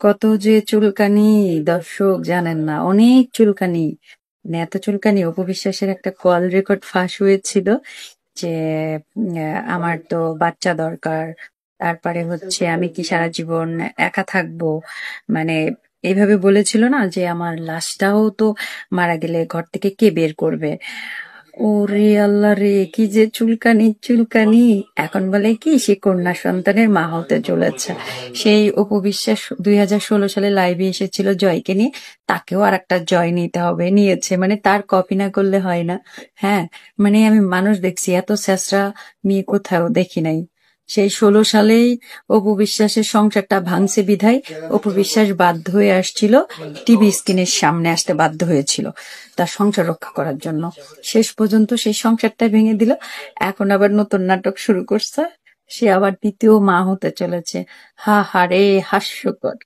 কত যে চুলকানি, দর্শক জানেন না, অনেক চুলকানি। মানে এত চুলকানি, অপু বিশ্বাসের একটা কল রেকর্ড ফাঁস হয়েছিল যে আমার তো বাচ্চা দরকার, তারপরে হচ্ছে আমি কি সারা জীবন একা থাকবো, মানে এইভাবে বলেছিল না যে আমার লাশটাও তো মারা গেলে ঘর থেকে কে বের করবে। ওরে আল্লাহ রে, কি যে চুলকানি চুলকানি। এখন বলে কি সে কন্যা সন্তানের মা হতে চলেছে। সেই অপু বিশ্বাস 2016 সালে লাইভে এসেছিল জয়কে নিয়ে, তাকেও আর একটা জয় নিতে হবে, নিয়েছে, মানে তার কপি না করলে হয় না। হ্যাঁ, মানে আমি মানুষ দেখছি এত স্যাসরা মেয়ে কোথাও দেখি নাই। সেই 16 সালেই অপু বিশ্বাসের সংসারটা ভাঙছে বিধায় অপু বিশ্বাস বাধ্য হয়ে আসছিল, টিভি স্ক্রিনের সামনে আসতে বাধ্য হয়েছিল তার সংসার রক্ষা করার জন্য। শেষ পর্যন্ত সেই সংসারটা ভেঙে দিল। এখন আবার নতুন নাটক শুরু করছে, সে আবার দ্বিতীয় মা হতে চলেছে। হা হা রে, হাস্যকর।